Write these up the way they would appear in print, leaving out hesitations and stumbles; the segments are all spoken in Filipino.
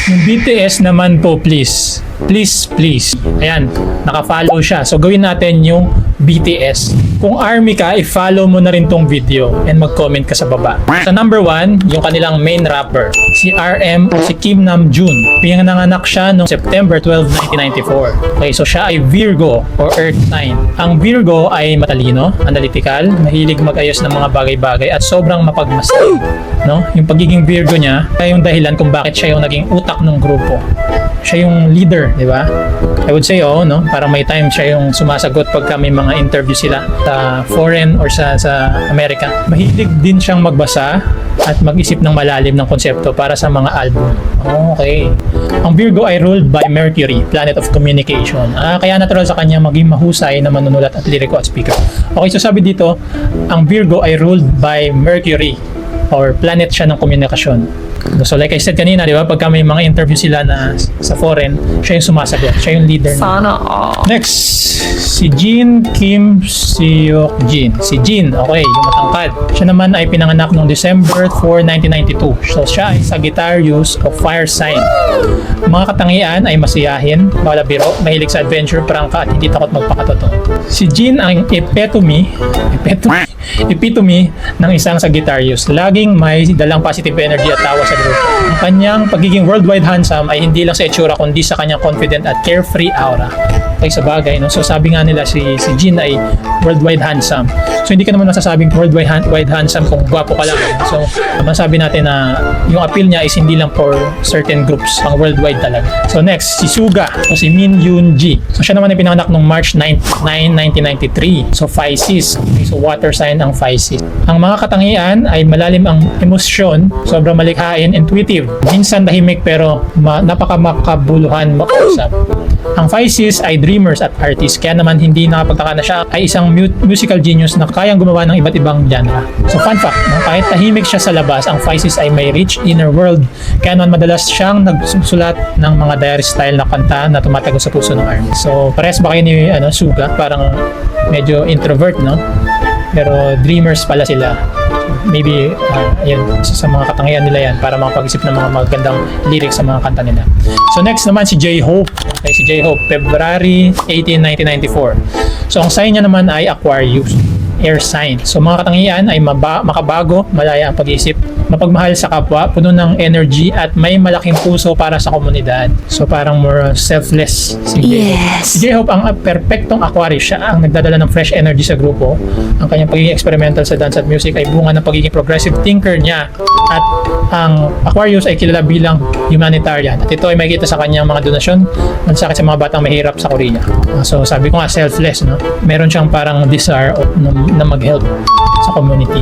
Yung BTS naman po, please. Please. Ayan, naka-follow siya. So, gawin natin yung BTS. Kung ARMY ka, i-follow mo na rin tong video and mag-comment ka sa baba. Sa number 1, yung kanilang main rapper, si RM o si Kim Namjoon. Pinanganak siya noong September 12, 1994. Okay, so siya ay Virgo or Earth sign. Ang Virgo ay matalino, analytical, mahilig mag-ayos ng mga bagay-bagay at sobrang mapagmasay. No? Yung pagiging Virgo niya ay yung dahilan kung bakit siya yung naging utak ng grupo. Siya yung leader, di ba? I would say, no? Parang may time siya yung sumasagot pagka may mga interview sila sa foreign or sa Amerika. Mahilig din siyang magbasa at mag-isip ng malalim ng konsepto para sa mga album. Okay. Ang Virgo ay ruled by Mercury, planet of communication. Kaya natural sa kanya maging mahusay na manunulat at liriko at speaker. Okay, so sabi dito, ang Virgo ay ruled by Mercury or planet siya ng komunikasyon. So like I said kanina, di ba, pagka may mga interview sila na sa foreign, siya yung sumasagot, siya yung leader. Sana all. Next, si Jin Kim Seok Jin. Si Jin, okay, yung matangkad. Siya naman ay pinanganak noong December 4, 1992. So siya ay Sagittarius of fire sign. Mga katangian ay masiyahin, wala biro, mahilig sa adventure, prangka at hindi takot magpakatotoo. Si Jin ang epitome ng isang Sagittarius. Laging may dalang positive energy at tawa sa grupo. Ang kanyang pagiging worldwide handsome ay hindi lang sa itsura kundi sa kanyang confident at carefree aura. Okay, sa bagay, no? So sabi nga nila si Jin ay worldwide handsome. So hindi ka naman masasabing worldwide handsome kung gwapo ka lang. So masabi natin na yung appeal niya is hindi lang for certain groups, pang worldwide talaga. So next, si Suga o si Min Yoon Ji. So siya naman ay pinanganak noong March 9, 1993. So Pisces. Okay, so water sign ang Pisces. Ang mga katangian ay malalim ang emosyon, sobrang malikhain, intuitive. Minsan tahimik pero napakamakabuluhan makausap. Ang Pisces ay dreamers at artists, kaya naman hindi nakapagtaka na siya ay isang musical genius na kayang gumawa ng iba't ibang genre. So fun fact, no? Kahit tahimik siya sa labas, ang Pisces ay may rich inner world, kaya naman madalas siyang nagsusulat ng mga diary style na kanta na tumatago sa puso ng ARMY. So parehas ba kayo ni Suga? Parang medyo introvert, no? Pero dreamers pala sila. Maybe yun, sa mga katangian nila yan para makapag-isip ng mga magandang lyrics sa mga kanta nila. So next naman si J-Hope. Okay, si J-Hope, February 18, 1994. So ang sign niya naman ay Aquarius, air sign. So mga katangian ay makabago, malaya ang pag-iisip, mapagmahal sa kapwa, puno ng energy at may malaking puso para sa komunidad. So parang more selfless si J-Hope. Yes. Si J-Hope ang perpektong Aquarius, siya ang nagdadala ng fresh energy sa grupo. Ang kanyang pagiging experimental sa dance at music ay bunga ng pagiging progressive thinker niya. At ang Aquarius ay kilala bilang humanitarian. At ito ay makikita sa kanyang mga donasyon ng sakit sa mga batang mahirap sa Korea. So sabi ko nga selfless, no? Meron siyang parang desire na mag-help sa community.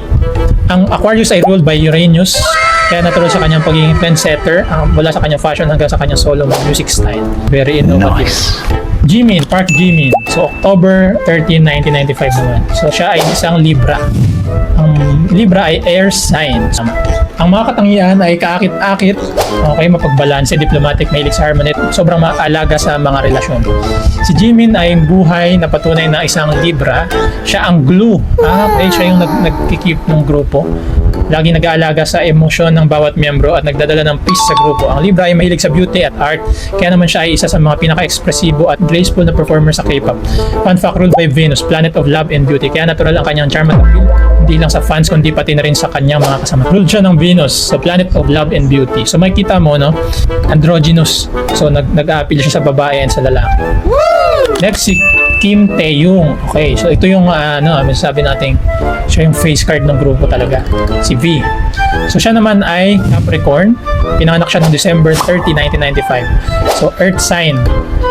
Ang Aquarius ay ruled by Uranus, kaya natural sa kanyang pagiging trendsetter, mula sa kanyang fashion hanggang sa kanyang solo music style. Very innovative. Nice. Jimin, Park Jimin. So October 13, 1995 naman. So siya ay isang Libra. Ang Libra ay air sign. Ang mga katangian ay kaakit-akit, okay, mapagbalanse, diplomatic, mahilig sa harmony, sobrang maalaga sa mga relasyon. Si Jimin ay buhay na patunay na isang Libra. Siya ang glue. Okay, siya yung nagkikip ng grupo. Lagi nag-aalaga sa emosyon ng bawat miyembro at nagdadala ng peace sa grupo. Ang Libra ay mahilig sa beauty at art, kaya naman siya ay isa sa mga pinaka-ekspresibo at graceful na performer sa K-pop. Fun fact, ruled by Venus, planet of love and beauty, kaya natural ang kanyang charm at appeal, hindi lang sa fans kundi pati na rin sa kanyang mga kasama. Ruled siya ng Venus, so planet of love and beauty. So makikita mo, no, androgynous. So nag-a-appeal siya sa babae and sa lalaki. Next, si Kim Taeyong. Okay, so ito yung sabi natin, siya yung face card ng grupo talaga, si V. So siya naman ay Capricorn. Pinanganak siya noong December 30, 1995. So earth sign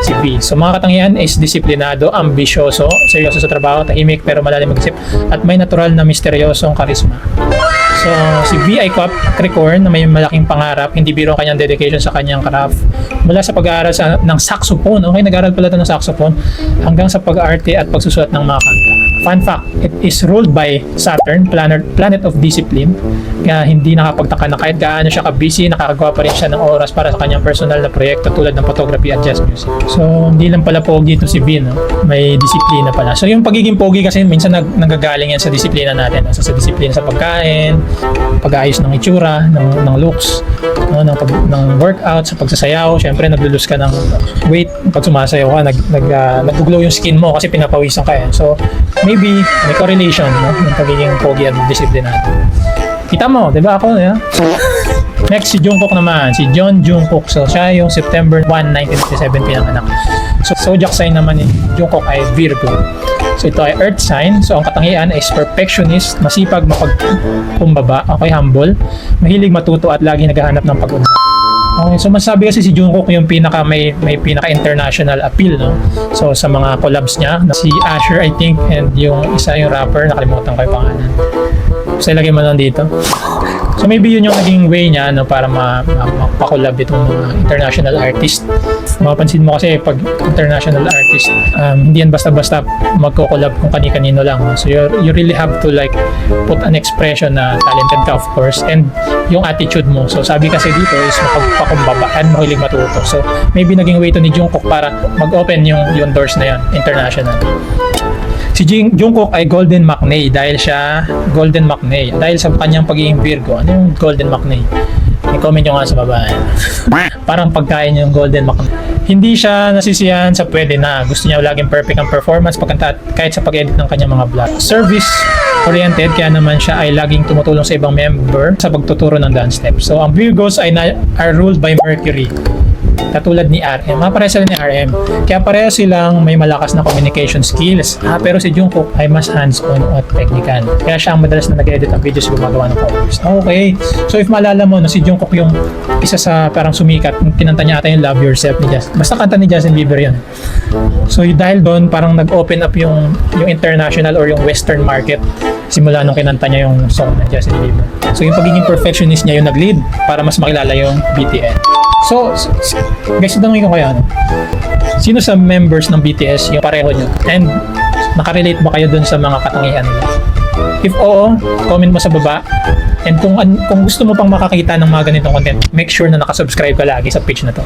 si V. So mga katangian is disiplinado, ambisyoso, seryoso sa trabaho, tahimik pero malalim mag-isip at may natural na misteryosong karisma. So si V ay Capricorn na may malaking pangarap, hindi biro ang kanyang dedication sa kanyang craft. Mula sa pag-aaral ng saxophone, okay, nag-aaral pala ito ng saxophone, hanggang sa pag-arte at pagsusulat ng mga kanta. Fun fact, it is ruled by Saturn, planet of discipline. Kaya hindi nakapagtaka na kahit gaano siya ka-busy, nakakagawa pa rin siya ng oras para sa kanyang personal na proyekto tulad ng photography at jazz music. So hindi lang pala pogi ito si V, no? May disiplina pala. So yung pagiging pogi kasi minsan nanggagaling yan sa disiplina natin. So sa disiplina sa pagkain, pag-aayos ng itsura, ng looks, no, ng workout, sa pagsasayaw. Syempre, naglulus ka ng weight pag sumasayaw ka, nag-glow yung skin mo kasi pinapawisan ka eh. So, maybe may correlation, no, ng pagiging pogi at discipline natin. Kita mo, di ba ako? Yeah? Next, si Jungkook naman. Si John Jungkook. So, siya yung September 1, 1957 pinanganak. So, zodiac sign naman ni Jungkook ay Virgo. So, ito ay earth sign. So, ang katangian is perfectionist, masipag, mapagkumbaba, okay, humble, mahilig matuto at lagi naghahanap ng pag-unlad. Okay, so masabi kasi si Jungkook yung may pinaka international appeal, no? So sa mga collabs niya, si Asher I think, and yung isa yung rapper, nakalimutan ko yung pangalan. So ilagay mo lang dito. So maybe yun yung naging way niya, no, para mapakolab itong mga international artist. Mapapansin mo kasi pag international artist, hindi yan basta-basta magko-collab kung kani-kanino lang. So you really have to like put an expression na talented ka, of course, and yung attitude mo. So sabi kasi dito is mapagpakumbaba and mahilig matuto. So maybe naging way to ni Jungkook para mag-open yung doors na yan, international. Si Jungkook ay Golden McNay dahil siya Golden McNay. Dahil sa kanyang pagiging Virgo. Ano yung Golden McNay? I-comment nyo nga sa baba. Parang pagkain yung Golden McNay. Hindi siya nasisiyahan sa pwede na. Gusto niya laging perfect ang performance pagkanta kahit sa pag-edit ng kanyang mga vlog. Service oriented, kaya naman siya ay laging tumutulong sa ibang member sa pagtuturo ng dance steps. So ang Virgos ay are ruled by Mercury. Katulad ni RM. Pareho sila ni RM. Kaya pareho silang may malakas na communication skills. Pero si Jungkook ay mas hands-on at technical. Kaya siya ang madalas na nag-edit ang videos gumagawa ng covers. Okay. So if maalala mo, no, si Jungkook yung isa sa parang sumikat. Kinanta niya ata yung Love Yourself ni Justin. Basta kanta ni Justin Bieber yun. So dahil doon, parang nag-open up yung international or yung western market simula nung kinanta niya yung song ng Justin Bieber. So yung pagiging perfectionist niya yung nag-lead para mas makilala yung BTS. So, guys, tanongin ko kayo, ano? Sino sa members ng BTS yung pareho nyo? And nakarelate ba kayo dun sa mga katangian nila? If oo, comment mo sa baba. And kung gusto mo pang makakita ng mga ganitong content, make sure na nakasubscribe ka lagi sa page na to.